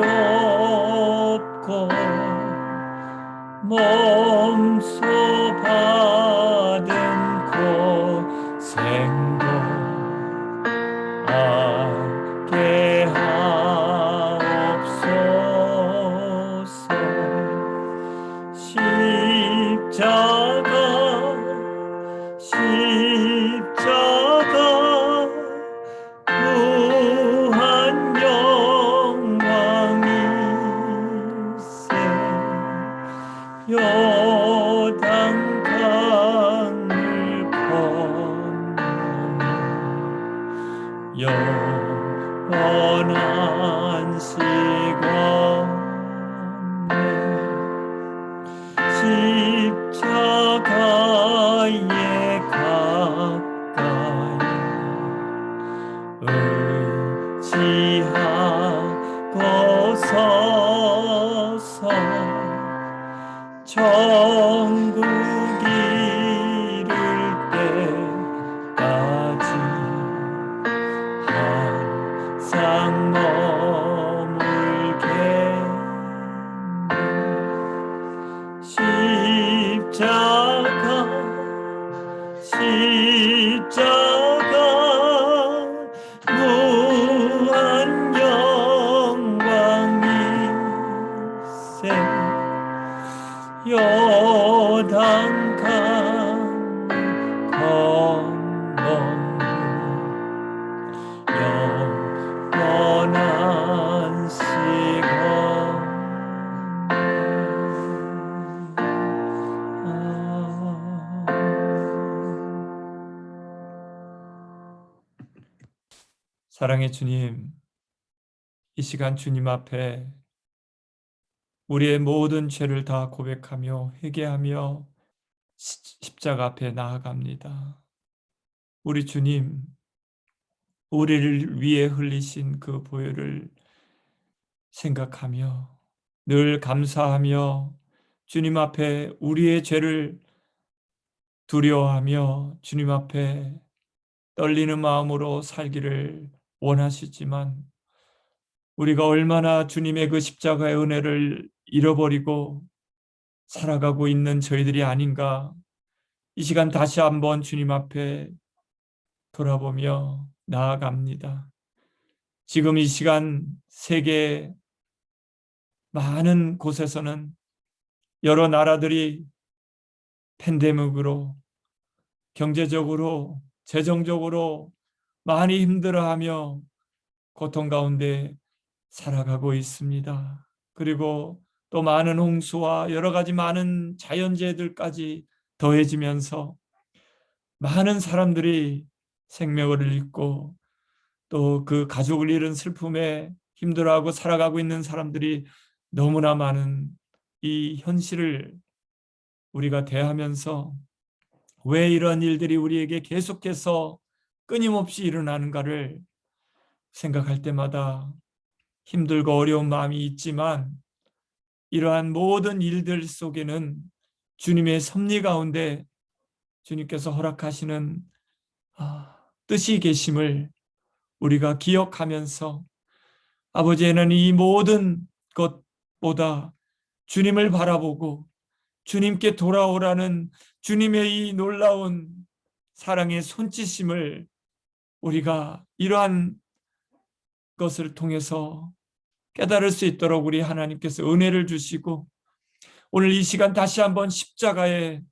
하시옵고 몸소 받은 고생도 알게 하옵소서. 십자가 무한 영광이세. 요단 강을 건너 영원한 시간에 십자가에 가까이 의지하고 서서 천국 이룰 때까지 항상 머물겠네. 십자가 무한 영광이세. 요단 강 건너 영원한 시간. 사랑의 주님, 이 시간 주님 앞에 우리의 모든 죄를 다 고백하며 회개하며 십자가 앞에 나아갑니다. 우리 주님, 우리를 위해 흘리신 그 보혈을 생각하며 늘 감사하며 주님 앞에 우리의 죄를 두려워하며 주님 앞에 떨리는 마음으로 살기를 원하시지만 우리가 얼마나 주님의 그 십자가의 은혜를 잃어버리고 살아가고 있는 저희들이 아닌가. 이 시간 다시 한번 주님 앞에 돌아보며 나아갑니다. 지금 이 시간 세계 많은 곳에서는 여러 나라들이 팬데믹으로 경제적으로 재정적으로 많이 힘들어하며 고통 가운데 살아가고 있습니다. 그리고 또 많은 홍수와 여러 가지 많은 자연재해들까지 더해지면서 많은 사람들이 생명을 잃고 또 그 가족을 잃은 슬픔에 힘들어하고 살아가고 있는 사람들이 너무나 많은 이 현실을 우리가 대하면서 왜 이런 일들이 우리에게 계속해서 끊임없이 일어나는가를 생각할 때마다 힘들고 어려운 마음이 있지만 이러한 모든 일들 속에는 주님의 섭리 가운데 주님께서 허락하시는 뜻이 계심을 우리가 기억하면서 아버지는 이 모든 것보다 주님을 바라보고 주님께 돌아오라는 주님의 이 놀라운 사랑의 손짓임을 우리가 이러한 것을 통해서 깨달을 수 있도록 우리 하나님께서 은혜를 주시고 오늘 이 시간 다시 한번 십자가의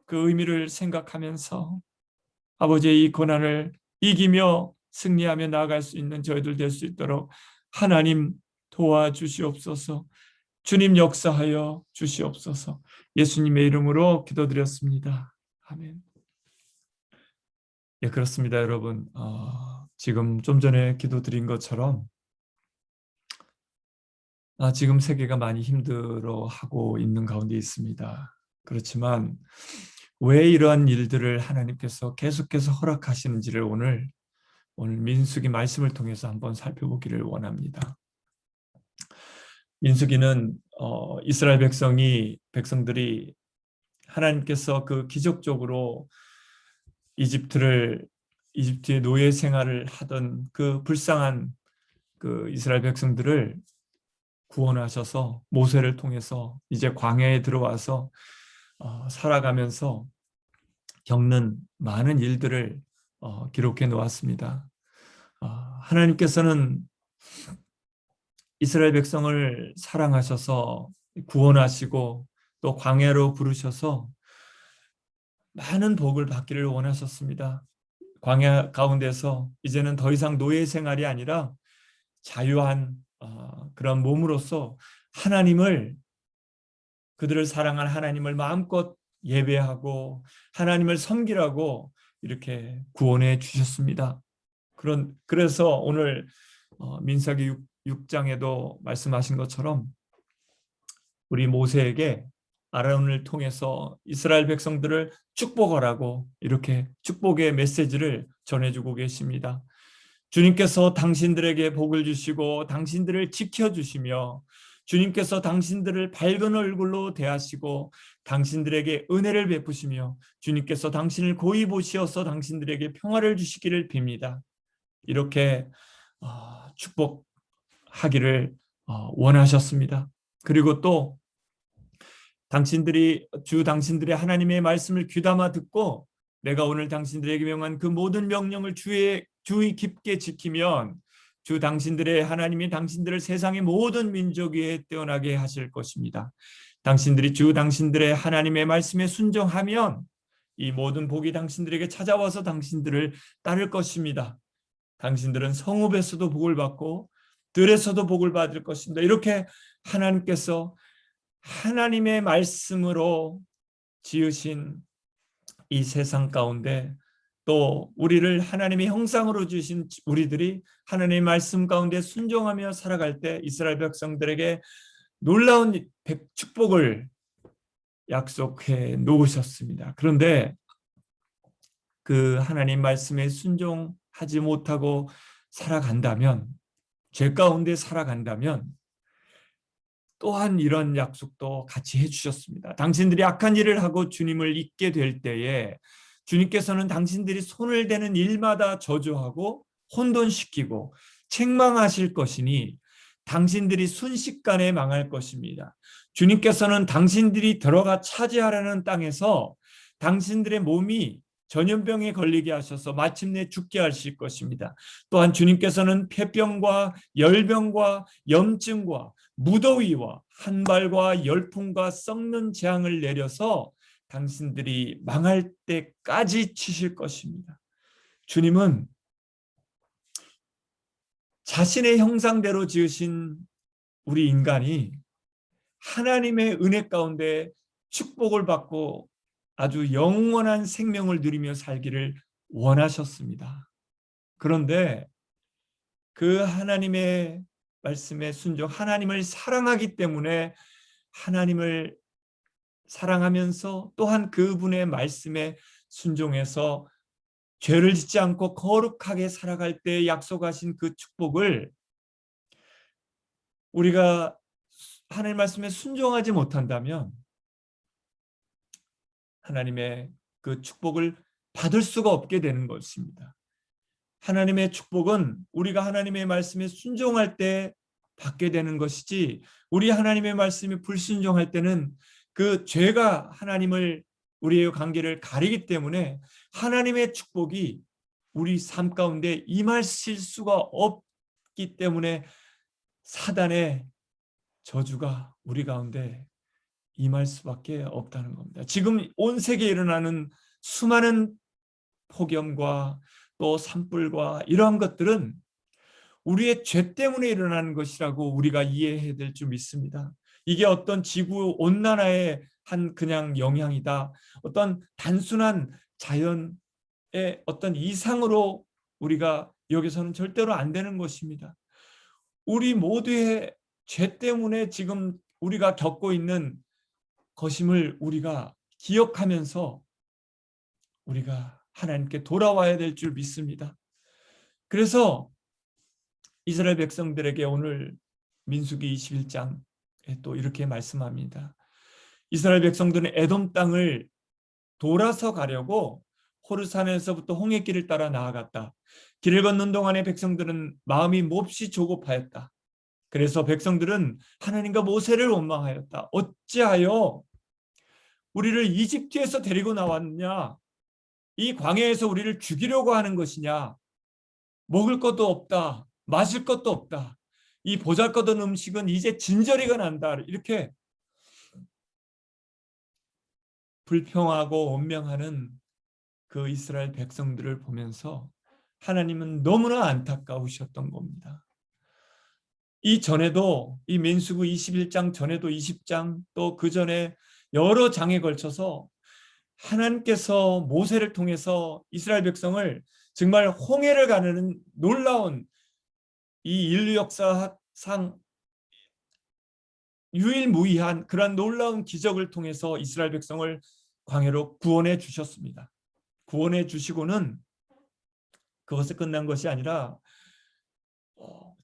그 의미를 생각하면서 아버지의 이 고난을 이기며 승리하며 나아갈 수 있는 저희들 될 수 있도록 하나님 도와주시옵소서. 주님 역사하여 주시옵소서. 예수님의 이름으로 기도드렸습니다. 아멘. 예, 그렇습니다, 여러분. 지금 좀 전에 기도드린 것처럼 지금 세계가 많이 힘들어하고 있는 가운데 있습니다. 그렇지만 왜 이러한 일들을 하나님께서 계속해서 허락하시는지를 오늘 민수기 말씀을 통해서 한번 살펴보기를 원합니다. 민수기는 이스라엘 백성들이 하나님께서 그 기적적으로 이집트를 이집트의 노예 생활을 하던 그 불쌍한 그 이스라엘 백성들을 구원하셔서 모세를 통해서 이제 광야에 들어와서 살아가면서 겪는 많은 일들을 기록해 놓았습니다. 하나님께서는 이스라엘 백성을 사랑하셔서 구원하시고 또 광야로 부르셔서 많은 복을 받기를 원하셨습니다. 광야 가운데서 이제는 더 이상 노예 생활이 아니라 자유한 그런 몸으로서 하나님을, 그들을 사랑한 하나님을 마음껏 예배하고 하나님을 섬기라고 이렇게 구원해 주셨습니다. 그래서 오늘 민수기 6장에도 말씀하신 것처럼 우리 모세에게 아론을 통해서 이스라엘 백성들을 축복하라고 이렇게 축복의 메시지를 전해주고 계십니다. 주님께서 당신들에게 복을 주시고 당신들을 지켜주시며 주님께서 당신들을 밝은 얼굴로 대하시고 당신들에게 은혜를 베푸시며 주님께서 당신을 고이 보시어서 당신들에게 평화를 주시기를 빕니다. 이렇게 축복하기를 원하셨습니다. 그리고 또 당신들의 하나님의 말씀을 귀담아 듣고 내가 오늘 당신들에게 명한 그 모든 명령을 주의 깊게 지키면 주 당신들의 하나님이 당신들을 세상의 모든 민족 위에 뛰어나게 하실 것입니다. 당신들이 주 당신들의 하나님의 말씀에 순종하면 이 모든 복이 당신들에게 찾아와서 당신들을 따를 것입니다. 당신들은 성읍에서도 복을 받고 들에서도 복을 받을 것입니다. 이렇게 하나님께서 하나님의 말씀으로 지으신 이 세상 가운데 또 우리를 하나님의 형상으로 주신 우리들이 하나님의 말씀 가운데 순종하며 살아갈 때 이스라엘 백성들에게 놀라운 축복을 약속해 놓으셨습니다. 그런데 그 하나님 말씀에 순종하지 못하고 살아간다면, 죄 가운데 살아간다면 또한 이런 약속도 같이 해주셨습니다. 당신들이 악한 일을 하고 주님을 잊게 될 때에 주님께서는 당신들이 손을 대는 일마다 저주하고 혼돈시키고 책망하실 것이니 당신들이 순식간에 망할 것입니다. 주님께서는 당신들이 들어가 차지하라는 땅에서 당신들의 몸이 전염병에 걸리게 하셔서 마침내 죽게 하실 것입니다. 또한 주님께서는 폐병과 열병과 염증과 무더위와 한발과 열풍과 썩는 재앙을 내려서 당신들이 망할 때까지 치실 것입니다. 주님은 자신의 형상대로 지으신 우리 인간이 하나님의 은혜 가운데 축복을 받고 아주 영원한 생명을 누리며 살기를 원하셨습니다. 그런데 그 하나님의 말씀에 순종, 하나님을 사랑하기 때문에 하나님을 사랑하면서 또한 그분의 말씀에 순종해서 죄를 짓지 않고 거룩하게 살아갈 때 약속하신 그 축복을 우리가 하나님 말씀에 순종하지 못한다면 하나님의 그 축복을 받을 수가 없게 되는 것입니다. 하나님의 축복은 우리가 하나님의 말씀에 순종할 때 받게 되는 것이지, 우리 하나님의 말씀에 불순종할 때는 그 죄가 우리의 관계를 가리기 때문에 하나님의 축복이 우리 삶 가운데 임하실 수가 없기 때문에 사단의 저주가 우리 가운데 임할 수밖에 없다는 겁니다. 지금 온 세계에 일어나는 수많은 폭염과 또 산불과 이러한 것들은 우리의 죄 때문에 일어나는 것이라고 우리가 이해해야 될 줄 믿습니다. 이게 어떤 지구 온난화의 한 그냥 영향이다, 어떤 단순한 자연의 어떤 이상으로 우리가 여기서는 절대로 안 되는 것입니다. 우리 모두의 죄 때문에 지금 우리가 겪고 있는 것임을 우리가 기억하면서 우리가 하나님께 돌아와야 될 줄 믿습니다. 그래서 이스라엘 백성들에게 오늘 민수기 21장에 또 이렇게 말씀합니다. 이스라엘 백성들은 에돔 땅을 돌아서 가려고 호르산에서부터 홍해길을 따라 나아갔다. 길을 걷는 동안에 백성들은 마음이 몹시 조급하였다. 그래서 백성들은 하나님과 모세를 원망하였다. 어찌하여 우리를 이집트에서 데리고 나왔냐? 이 광야에서 우리를 죽이려고 하는 것이냐? 먹을 것도 없다. 마실 것도 없다. 이 보잘것없는 음식은 이제 진저리가 난다. 이렇게 불평하고 원명하는 그 이스라엘 백성들을 보면서 하나님은 너무나 안타까우셨던 겁니다. 이 전에도 이 민수기 21장 전에도 20장 또 그 전에 여러 장에 걸쳐서 하나님께서 모세를 통해서 이스라엘 백성을 정말 홍해를 가르는 놀라운 이 인류 역사상 유일무이한 그러한 놀라운 기적을 통해서 이스라엘 백성을 광야로 구원해 주셨습니다. 구원해 주시고는 그것에 끝난 것이 아니라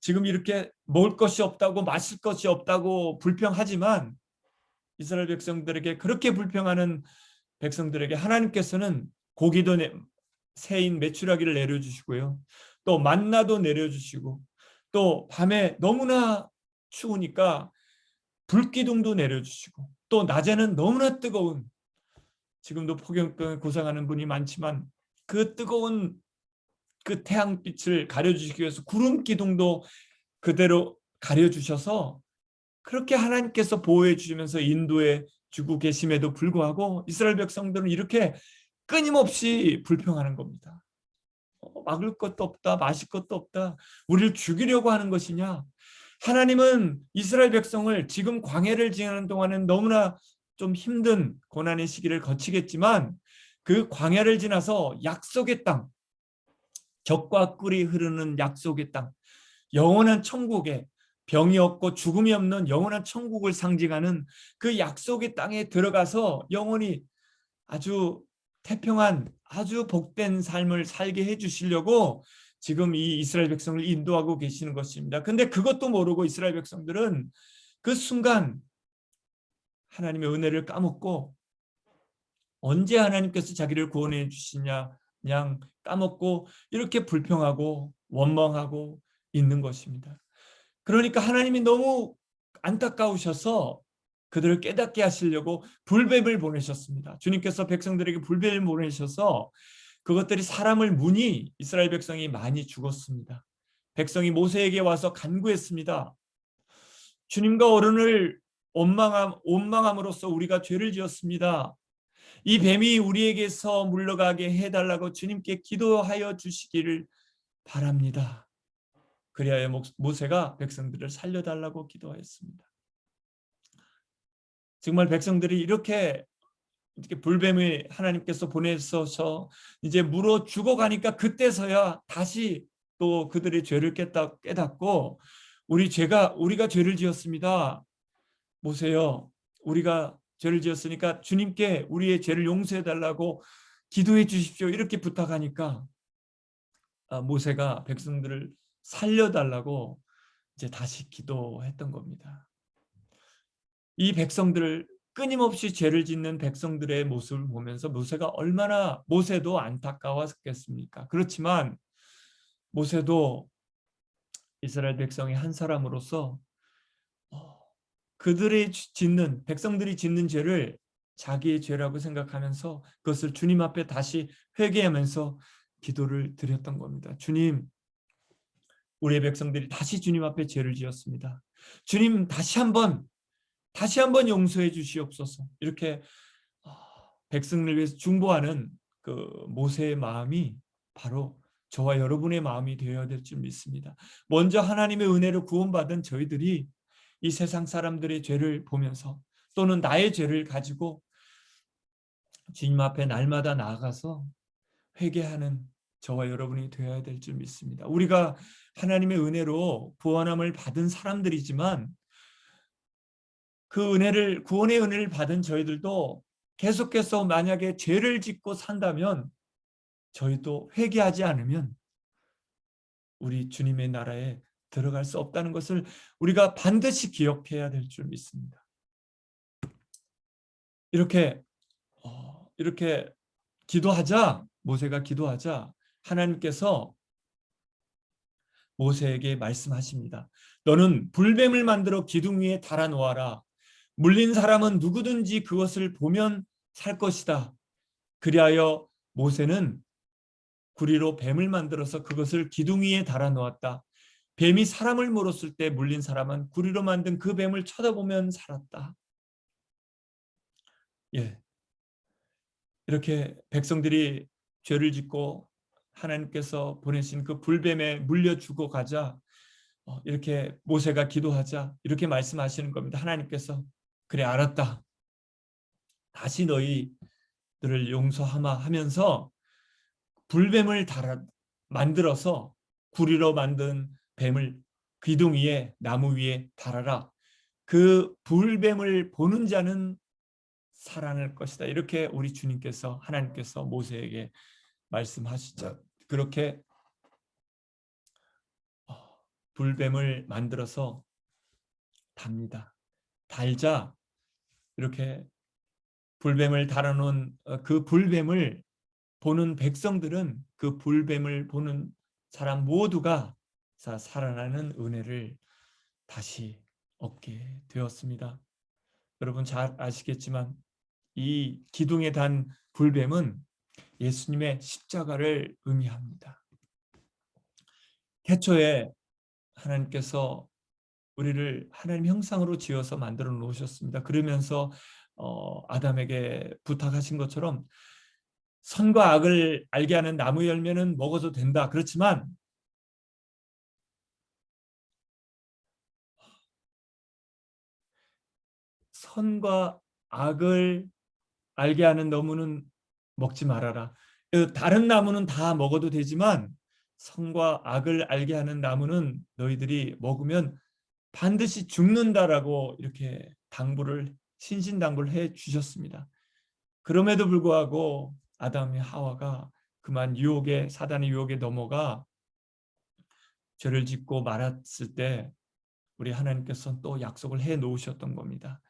지금 이렇게 먹을 것이 없다고 마실 것이 없다고 불평하지만 이스라엘 백성들에게 그렇게 불평하는 백성들에게 하나님께서는 고기도 새인 메추라기를 내려주시고요. 또 만나도 내려주시고 또 밤에 너무나 추우니까 불기둥도 내려주시고 또 낮에는 너무나 뜨거운 지금도 폭염병에 고생하는 분이 많지만 그 뜨거운 그 태양빛을 가려주시기 위해서 구름 기둥도 그대로 가려주셔서 그렇게 하나님께서 보호해 주시면서 인도해 주고 계심에도 불구하고 이스라엘 백성들은 이렇게 끊임없이 불평하는 겁니다. 막을 것도 없다, 마실 것도 없다, 우리를 죽이려고 하는 것이냐. 하나님은 이스라엘 백성을 지금 광야를 지나는 동안은 너무나 좀 힘든 고난의 시기를 거치겠지만 그 광야를 지나서 약속의 땅, 젖과 꿀이 흐르는 약속의 땅, 영원한 천국에 병이 없고 죽음이 없는 영원한 천국을 상징하는 그 약속의 땅에 들어가서 영원히 아주 태평한 아주 복된 삶을 살게 해주시려고 지금 이 이스라엘 백성을 인도하고 계시는 것입니다. 근데 그것도 모르고 이스라엘 백성들은 그 순간 하나님의 은혜를 까먹고 언제 하나님께서 자기를 구원해 주시냐 그냥 까먹고 이렇게 불평하고 원망하고 있는 것입니다. 그러니까 하나님이 너무 안타까우셔서 그들을 깨닫게 하시려고 불뱀을 보내셨습니다. 주님께서 백성들에게 불뱀을 보내셔서 그것들이 사람을 무니 이스라엘 백성이 많이 죽었습니다. 백성이 모세에게 와서 간구했습니다. 주님과 어른을 원망함으로써 우리가 죄를 지었습니다. 이 뱀이 우리에게서 물러가게 해달라고 주님께 기도하여 주시기를 바랍니다. 그리하여 모세가 백성들을 살려달라고 기도했습니다. 정말 백성들이 이렇게 불뱀을 하나님께서 보내셔서 이제 물어 죽어가니까 그때서야 다시 또 그들의 죄를 깨닫고 우리가 죄를 지었습니다. 모세요, 우리가 죄를 지었으니까 주님께 우리의 죄를 용서해 달라고 기도해 주십시오. 이렇게 부탁하니까 모세가 백성들을 살려달라고 이제 다시 기도했던 겁니다. 이 백성들을 끊임없이 죄를 짓는 백성들의 모습을 보면서 모세가 얼마나 모세도 안타까웠겠습니까? 그렇지만 모세도 이스라엘 백성의 한 사람으로서 그들의 백성들이 짓는 죄를 자기의 죄라고 생각하면서 그것을 주님 앞에 다시 회개하면서 기도를 드렸던 겁니다. 주님, 우리의 백성들이 다시 주님 앞에 죄를 지었습니다. 주님 다시 한번 용서해 주시옵소서. 이렇게 백성을 위해서 중보하는 그 모세의 마음이 바로 저와 여러분의 마음이 되어야 될 줄 믿습니다. 먼저 하나님의 은혜로 구원받은 저희들이 이 세상 사람들의 죄를 보면서 또는 나의 죄를 가지고 주님 앞에 날마다 나아가서 회개하는 저와 여러분이 되어야 될 줄 믿습니다. 우리가 하나님의 은혜로 구원함을 받은 사람들이지만 그 구원의 은혜를 받은 저희들도 계속해서 만약에 죄를 짓고 산다면 저희도 회개하지 않으면 우리 주님의 나라에 들어갈 수 없다는 것을 우리가 반드시 기억해야 될 줄 믿습니다. 이렇게 기도하자 모세가 기도하자 하나님께서 모세에게 말씀하십니다. 너는 불뱀을 만들어 기둥 위에 달아 놓아라. 물린 사람은 누구든지 그것을 보면 살 것이다. 그리하여 모세는 구리로 뱀을 만들어서 그것을 기둥 위에 달아 놓았다. 뱀이 사람을 물었을 때 물린 사람은 구리로 만든 그 뱀을 쳐다보면 살았다. 예, 이렇게 백성들이 죄를 짓고 하나님께서 보내신 그 불뱀에 물려 죽어 가자 이렇게 모세가 기도하자 이렇게 말씀하시는 겁니다. 하나님께서 그래 알았다. 다시 너희들을 용서하마 하면서 불뱀을 만들어서 구리로 만든 뱀을 기둥 위에 나무 위에 달아라. 그 불뱀을 보는 자는 살아날 것이다. 이렇게 우리 주님께서 하나님께서 모세에게 말씀하시죠. 그렇게 불뱀을 만들어서 답니다. 달자 이렇게 불뱀을 달아놓은 그 불뱀을 보는 백성들은 그 불뱀을 보는 사람 모두가 살아나는 은혜를 다시 얻게 되었습니다. 여러분 잘 아시겠지만 이 기둥에 단 불뱀은 예수님의 십자가를 의미합니다. 태초에 하나님께서 우리를 하나님 형상으로 지어서 만들어 놓으셨습니다. 그러면서 아담에게 부탁하신 것처럼 선과 악을 알게 하는 나무 열매는 먹어도 된다. 그렇지만 선과 악을 알게 하는 나무는 먹지 말아라. 다른 나무는 다 먹어도 되지만 선과 악을 알게 하는 나무는 너희들이 먹으면 반드시 죽는다라고 이렇게 신신당부를 해 주셨습니다. 그럼에도 불구하고 아담과 하와가 그만 사단의 유혹에 넘어가 죄를 짓고 말았을 때 우리 하나님께서는 또 약속을 해 놓으셨던 겁니다.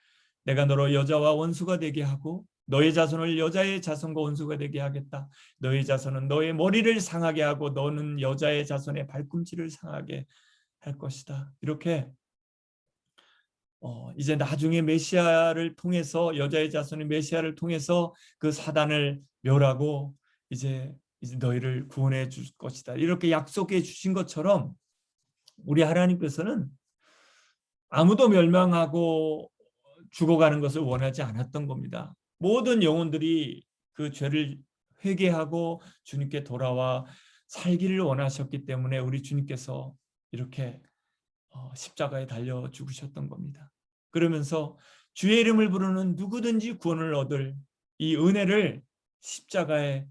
내가 너로 여자와 원수가 되게 하고 너의 자손을 여자의 자손과 원수가 되게 하겠다. 너의 자손은 너의 머리를 상하게 하고 너는 여자의 자손의 발꿈치를 상하게 할 것이다. 이렇게 이제 나중에 메시아를 통해서 여자의 자손의 메시아를 통해서 그 사단을 멸하고 이제 너희를 구원해 줄 것이다. 이렇게 약속해 주신 것처럼 우리 하나님께서는 아무도 멸망하고 죽어가는 것을 원하지 않았던 겁니다. 모든 영혼들이 그 죄를 회개하고 주님께 돌아와 살기를 원하셨기 때문에 우리 주님께서 이렇게 십자가에 달려 죽으셨던 겁니다. 그러면서 주의 이름을 부르는 누구든지 구원을 얻을 이 은혜를 십자가에서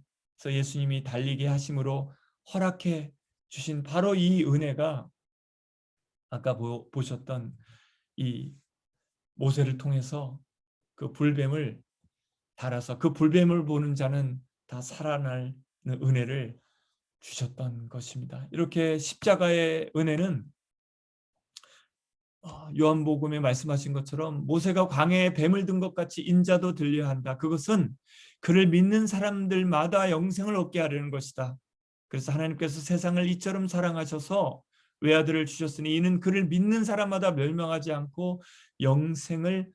예수님이 달리게 하심으로 허락해 주신 바로 이 은혜가 아까 보셨던 이 모세를 통해서 그 불뱀을 달아서 그 불뱀을 보는 자는 다 살아날 은혜를 주셨던 것입니다. 이렇게 십자가의 은혜는 요한복음에 말씀하신 것처럼 모세가 광야에 뱀을 든 것 같이 인자도 들려야 한다. 그것은 그를 믿는 사람들마다 영생을 얻게 하려는 것이다. 그래서 하나님께서 세상을 이처럼 사랑하셔서 외아들을 주셨으니 이는 그를 믿는 사람마다 멸망하지 않고 영생을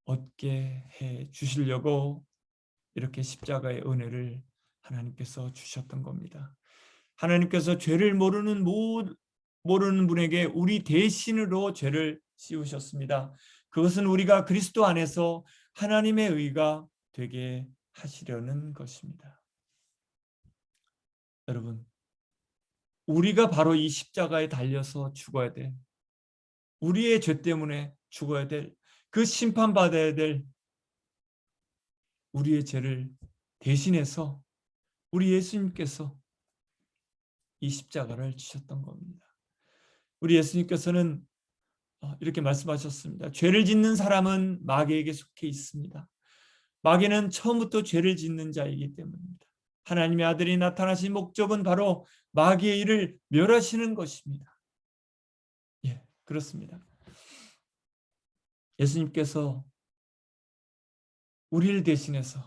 얻게 해 주시려고 이렇게 십자가의 은혜를 하나님께서 주셨던 겁니다. 하나님께서 죄를 모르는 분에게 우리 대신으로 죄를 씌우셨습니다. 그것은 우리가 그리스도 안에서 하나님의 의가 되게 하시려는 것입니다. 여러분, 우리가 바로 이 십자가에 달려서 죽어야 돼. 우리의 죄 때문에 죽어야 될, 그 심판받아야 될 우리의 죄를 대신해서 우리 예수님께서 이 십자가를 지셨던 겁니다. 우리 예수님께서는 이렇게 말씀하셨습니다. 죄를 짓는 사람은 마귀에게 속해 있습니다. 마귀는 처음부터 죄를 짓는 자이기 때문입니다. 하나님의 아들이 나타나신 목적은 바로 마귀의 일을 멸하시는 것입니다. 예, 그렇습니다. 예수님께서 우리를 대신해서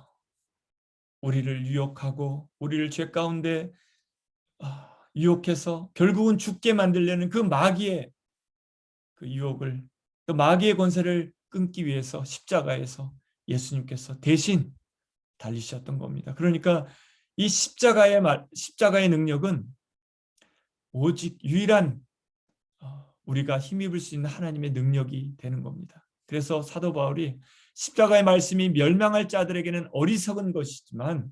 우리를 유혹하고 우리를 죄 가운데 유혹해서 결국은 죽게 만들려는 그 마귀의 그 유혹을, 그 마귀의 권세를 끊기 위해서 십자가에서 예수님께서 대신 달리셨던 겁니다. 그러니까 이 십자가의 능력은 오직 유일한 우리가 힘입을 수 있는 하나님의 능력이 되는 겁니다. 그래서 사도 바울이 십자가의 말씀이 멸망할 자들에게는 어리석은 것이지만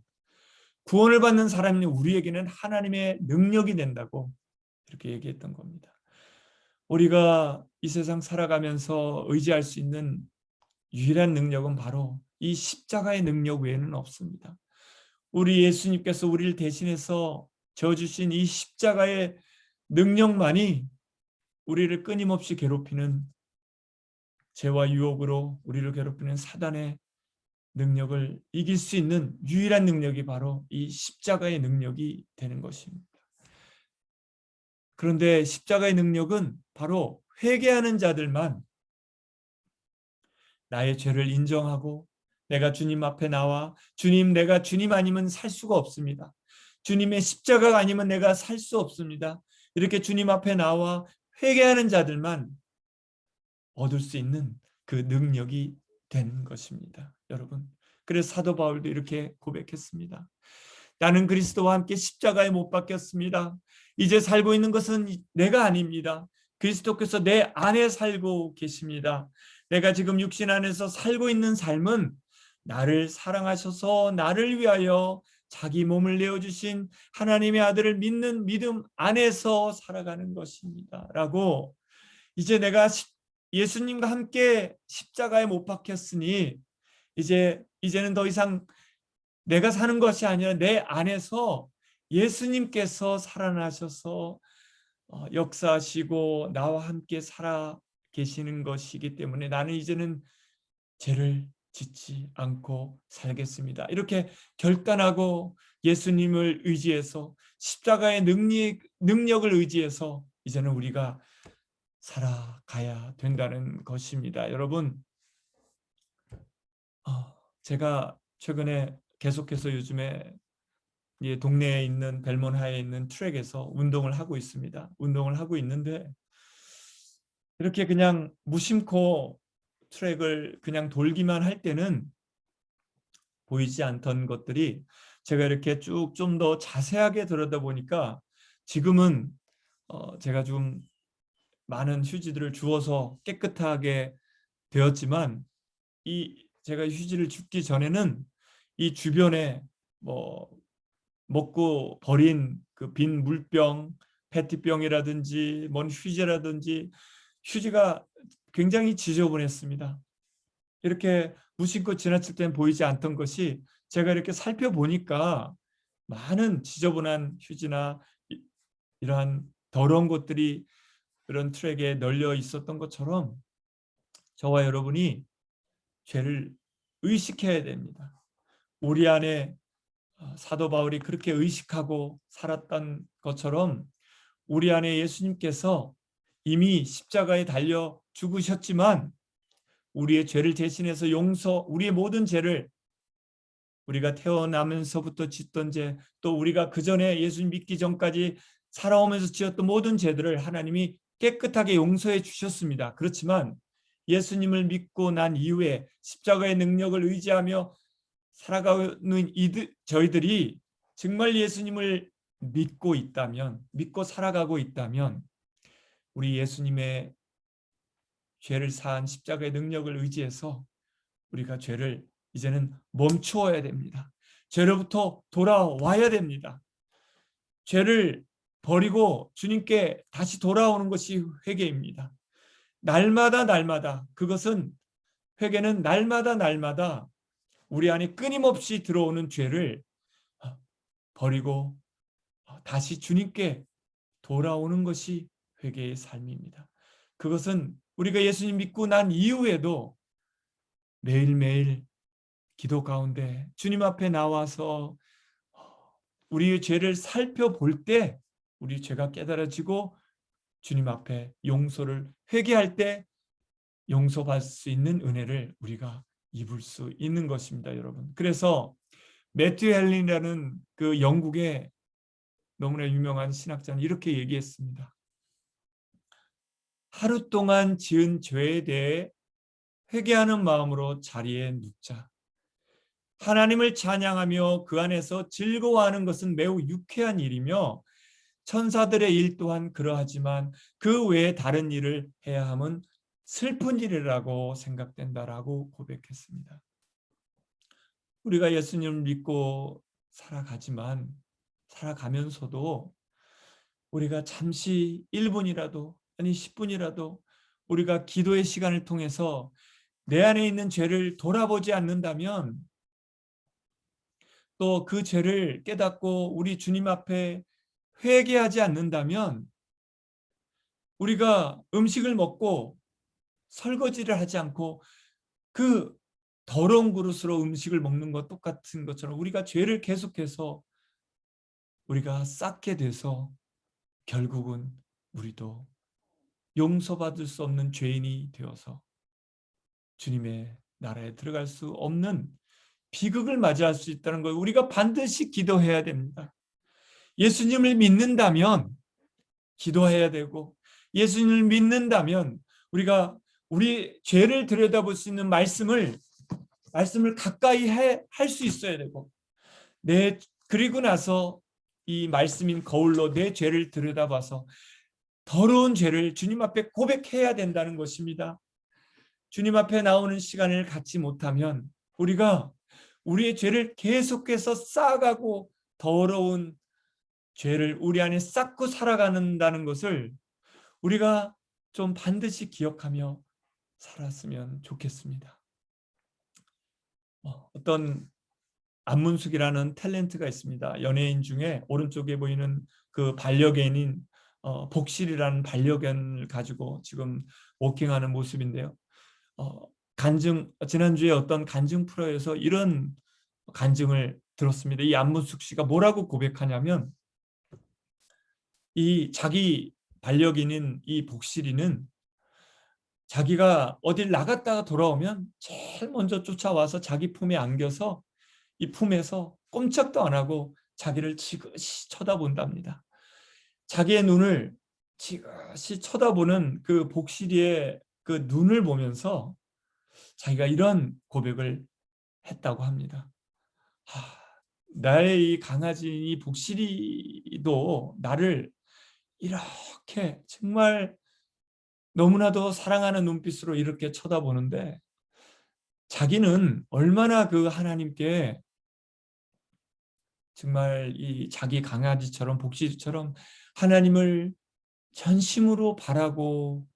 구원을 받는 사람인 우리에게는 하나님의 능력이 된다고 이렇게 얘기했던 겁니다. 우리가 이 세상 살아가면서 의지할 수 있는 유일한 능력은 바로 이 십자가의 능력 외에는 없습니다. 우리 예수님께서 우리를 대신해서 져주신 이 십자가의 능력만이 우리를 끊임없이 괴롭히는 죄와 유혹으로 우리를 괴롭히는 사단의 능력을 이길 수 있는 유일한 능력이 바로 이 십자가의 능력이 되는 것입니다. 그런데 십자가의 능력은 바로 회개하는 자들만, 나의 죄를 인정하고 내가 주님 앞에 나와 주님, 내가 주님 아니면 살 수가 없습니다. 주님의 십자가가 아니면 내가 살 수 없습니다. 이렇게 주님 앞에 나와 회개하는 자들만 얻을 수 있는 그 능력이 된 것입니다. 여러분, 그래서 사도 바울도 이렇게 고백했습니다. 나는 그리스도와 함께 십자가에 못 박혔습니다. 이제 살고 있는 것은 내가 아닙니다. 그리스도께서 내 안에 살고 계십니다. 내가 지금 육신 안에서 살고 있는 삶은 나를 사랑하셔서 나를 위하여 자기 몸을 내어주신 하나님의 아들을 믿는 믿음 안에서 살아가는 것입니다. 라고, 이제 내가 예수님과 함께 십자가에 못 박혔으니 이제는 더 이상 내가 사는 것이 아니라 내 안에서 예수님께서 살아나셔서 역사하시고 나와 함께 살아 계시는 것이기 때문에 나는 이제는 죄를 짓지 않고 살겠습니다. 이렇게 결단하고 예수님을 의지해서 십자가의 능력을 의지해서 이제는 우리가 살아가야 된다는 것입니다. 여러분, 제가 최근에 계속해서 요즘에 동네에 있는 벨몬하에 있는 트랙에서 운동을 하고 있습니다. 운동을 하고 있는데 이렇게 그냥 무심코 트랙을 그냥 돌기만 할 때는 보이지 않던 것들이 제가 이렇게 쭉 좀 더 자세하게 들여다보니까 지금은 제가 좀 많은 휴지들을 주워서 깨끗하게 되었지만 제가 휴지를 줍기 전에는 이 주변에 뭐 먹고 버린 그 빈 물병, 페트병이라든지 뭔 휴지라든지 휴지가 굉장히 지저분했습니다. 이렇게 무심코 지나칠 땐 보이지 않던 것이 제가 이렇게 살펴보니까 많은 지저분한 휴지나 이러한 더러운 것들이 그런 트랙에 널려 있었던 것처럼 저와 여러분이 죄를 의식해야 됩니다. 우리 안에 사도 바울이 그렇게 의식하고 살았던 것처럼 우리 안에 예수님께서 이미 십자가에 달려 죽으셨지만 우리의 죄를 대신해서 우리의 모든 죄를, 우리가 태어나면서부터 짓던 죄, 또 우리가 그 전에 예수님 믿기 전까지 살아오면서 지었던 모든 죄들을 하나님이 깨끗하게 용서해 주셨습니다. 그렇지만 예수님을 믿고 난 이후에 십자가의 능력을 의지하며 살아가는 저희들이 정말 예수님을 믿고 살아가고 있다면 우리 예수님의 죄를 사한 십자가의 능력을 의지해서 우리가 죄를 이제는 멈추어야 됩니다. 죄로부터 돌아와야 됩니다. 죄를 버리고 주님께 다시 돌아오는 것이 회개입니다. 날마다 그것은, 회개는 날마다 우리 안에 끊임없이 들어오는 죄를 버리고 다시 주님께 돌아오는 것이 회개의 삶입니다. 그것은 우리가 예수님 믿고 난 이후에도 매일매일 기도 가운데 주님 앞에 나와서 우리의 죄를 살펴볼 때 우리 죄가 깨달아지고 주님 앞에 회개할 때 용서받을 수 있는 은혜를 우리가 입을 수 있는 것입니다, 여러분. 그래서 매튜 헬린이라는 그 영국의 너무나 유명한 신학자는 이렇게 얘기했습니다. 하루 동안 지은 죄에 대해 회개하는 마음으로 자리에 눕자. 하나님을 찬양하며 그 안에서 즐거워하는 것은 매우 유쾌한 일이며 천사들의 일 또한 그러하지만 그 외에 다른 일을 해야 함은 슬픈 일이라고 생각된다라고 고백했습니다. 우리가 예수님을 믿고 살아가면서도 우리가 잠시 1분이라도 아니 10분이라도 우리가 기도의 시간을 통해서 내 안에 있는 죄를 돌아보지 않는다면, 또 그 죄를 깨닫고 우리 주님 앞에 회개하지 않는다면, 우리가 음식을 먹고 설거지를 하지 않고 그 더러운 그릇으로 음식을 먹는 것 똑같은 것처럼 우리가 죄를 계속해서 우리가 쌓게 돼서 결국은 우리도 용서받을 수 없는 죄인이 되어서 주님의 나라에 들어갈 수 없는 비극을 맞이할 수 있다는 걸 우리가 반드시 기도해야 됩니다. 예수님을 믿는다면 기도해야 되고, 예수님을 믿는다면 우리가 우리 죄를 들여다볼 수 있는 말씀을 가까이 할 수 있어야 되고, 그리고 나서 이 말씀인 거울로 내 죄를 들여다봐서 더러운 죄를 주님 앞에 고백해야 된다는 것입니다. 주님 앞에 나오는 시간을 갖지 못하면 우리가 우리의 죄를 계속해서 쌓아가고 더러운 죄를 우리 안에 쌓고 살아간다는 것을 우리가 좀 반드시 기억하며 살았으면 좋겠습니다. 어떤 안문숙이라는 탤런트가 있습니다. 연예인 중에 오른쪽에 보이는 그 반려견인 복실이라는 반려견을 가지고 지금 워킹하는 모습인데요. 지난주에 어떤 간증 프로에서 이런 간증을 들었습니다. 이 안문숙 씨가 뭐라고 고백하냐면, 이 자기 반려견인 이 복실이는 자기가 어딜 나갔다가 돌아오면 제일 먼저 쫓아와서 자기 품에 안겨서 이 품에서 꼼짝도 안 하고 자기를 지그시 쳐다본답니다. 자기의 눈을 지그시 쳐다보는 그 복실이의 그 눈을 보면서 자기가 이런 고백을 했다고 합니다. 나의 이 강아지 이 복실이도 나를 이렇게 정말 너무나도 사랑하는 눈빛으로 이렇게 쳐다보는데, 자기는 얼마나 그 하나님께 정말 이 자기 강아지처럼 복실이처럼 하나님을 전심으로 바라고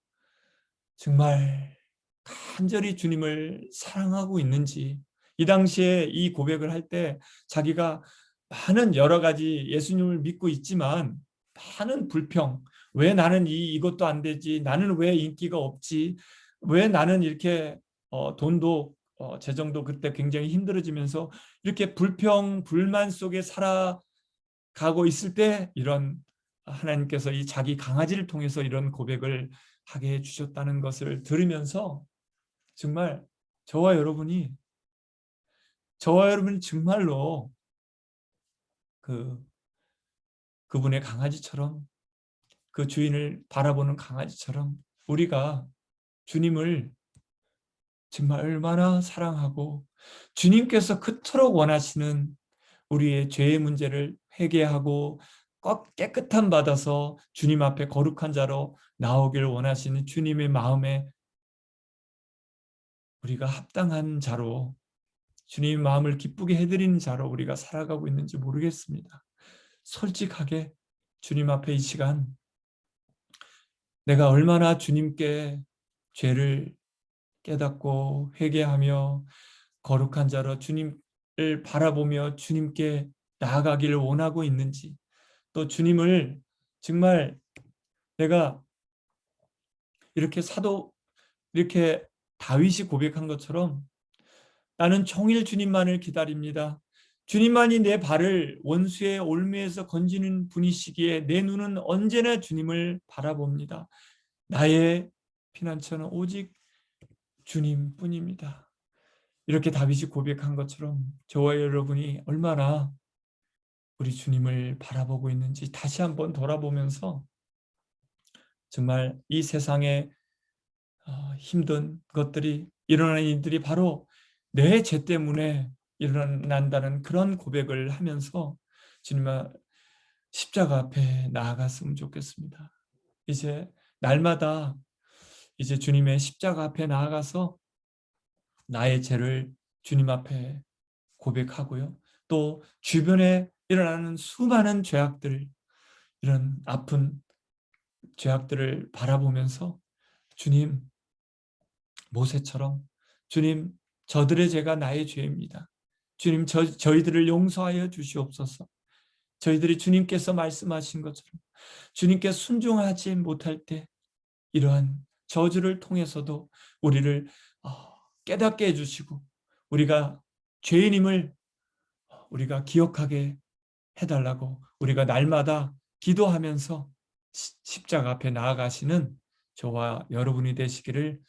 정말 간절히 주님을 사랑하고 있는지, 이 당시에 이 고백을 할 때 자기가 많은 여러 가지 예수님을 믿고 있지만 많은 불평, 왜 나는 이것도 안 되지, 나는 왜 인기가 없지, 왜 나는 이렇게 돈도 재정도 그때 굉장히 힘들어지면서 이렇게 불평 불만 속에 살아가고 있을 때 이런 하나님께서 이 자기 강아지를 통해서 이런 고백을 하게 해주셨다는 것을 들으면서 정말 저와 여러분이 정말로 그분의 강아지처럼, 그 주인을 바라보는 강아지처럼 우리가 주님을 정말 얼마나 사랑하고 주님께서 그토록 원하시는 우리의 죄의 문제를 회개하고 꼭 깨끗함 받아서 주님 앞에 거룩한 자로 나오길 원하시는 주님의 마음에 우리가 합당한 자로, 주님의 마음을 기쁘게 해드리는 자로 우리가 살아가고 있는지 모르겠습니다. 솔직하게 주님 앞에 이 시간 내가 얼마나 주님께 죄를 깨닫고 회개하며 거룩한 자로 주님을 바라보며 주님께 나아가기를 원하고 있는지, 또 주님을 정말 내가 이렇게 다윗이 고백한 것처럼 나는 종일 주님만을 기다립니다. 주님만이 내 발을 원수의 올무에서 건지는 분이시기에 내 눈은 언제나 주님을 바라봅니다. 나의 피난처는 오직 주님뿐입니다. 이렇게 다윗이 고백한 것처럼 저와 여러분이 얼마나 우리 주님을 바라보고 있는지 다시 한번 돌아보면서 정말 이 세상에 힘든 것들이 일어나는 일들이 바로 내 죄 때문에 일어난다는 그런 고백을 하면서 주님의 십자가 앞에 나아갔으면 좋겠습니다. 이제 날마다 이제 주님의 십자가 앞에 나아가서 나의 죄를 주님 앞에 고백하고요. 또 주변에 일어나는 수많은 죄악들, 이런 아픈 죄악들을 바라보면서 주님, 모세처럼 주님, 저들의 죄가 나의 죄입니다. 주님, 저희들을 용서하여 주시옵소서. 저희들이 주님께서 말씀하신 것처럼 주님께 순종하지 못할 때 이러한 저주를 통해서도 우리를 깨닫게 해주시고 우리가 죄인임을 우리가 기억하게 해달라고 우리가 날마다 기도하면서 십자가 앞에 나아가시는 저와 여러분이 되시기를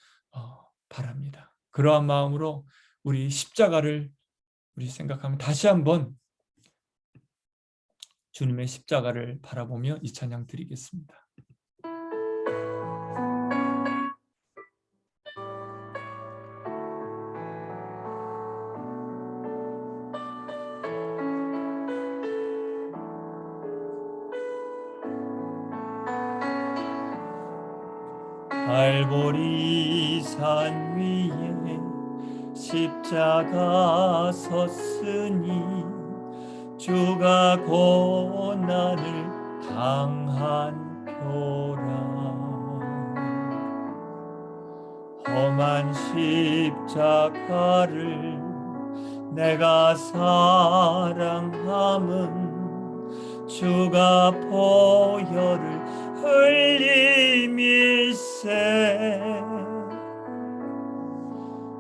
바랍니다. 그러한 마음으로 우리 십자가를 우리 생각하면 다시 한번 주님의 십자가를 바라보며 이 찬양 드리겠습니다. 갈보리 산 위에 십자가 섰으니 주가 고난을 당한 표라. 험한 십자가를 내가 사랑함은 주가 보혈을 흘림일세.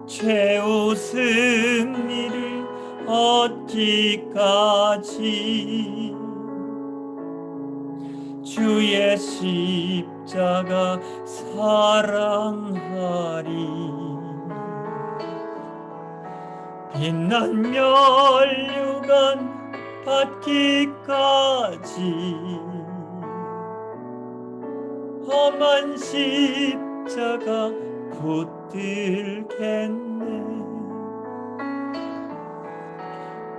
최후 승리를 얻기까지 주의 십자가 사랑하리. 빛난 면류관 받기까지 험한 십자가 붙들겠네.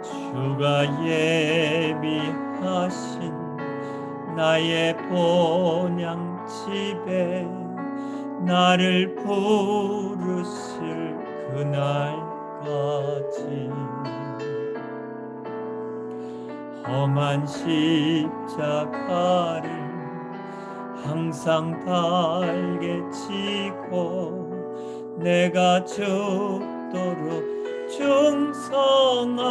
주가 예비하신 나의 본향집에 나를 부르실 그날까지 험한 십자가를 항상 달게 지고 내가 죽도록 충성하리.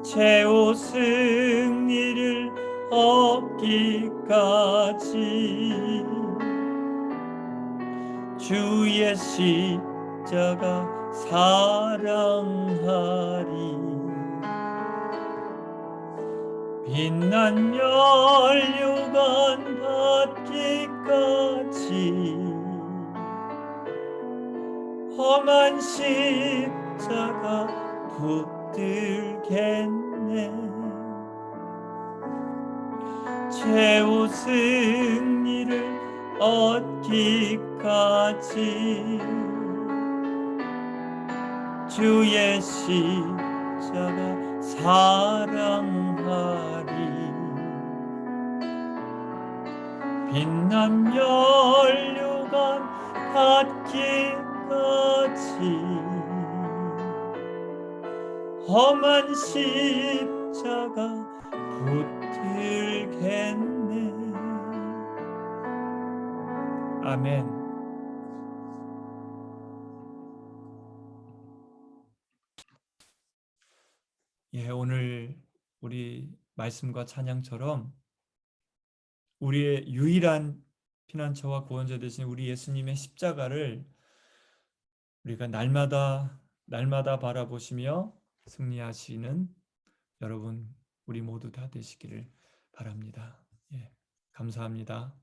최후 승리를 얻기까지 주의 십자가 사랑하리. 빛난 면류관 받기까지 험한 십자가 붙들겠네. 최후 승리를 얻기까지 주의 십자가 사랑하리. 빛난 면류관 받기까지 험한 십자가 붙들겠네. 아멘. 예, 오늘 우리 말씀과 찬양처럼 우리의 유일한 피난처와 구원자 되신 우리 예수님의 십자가를 우리가 날마다 바라보시며 승리하시는 여러분 우리 모두 다 되시기를 바랍니다. 예, 감사합니다.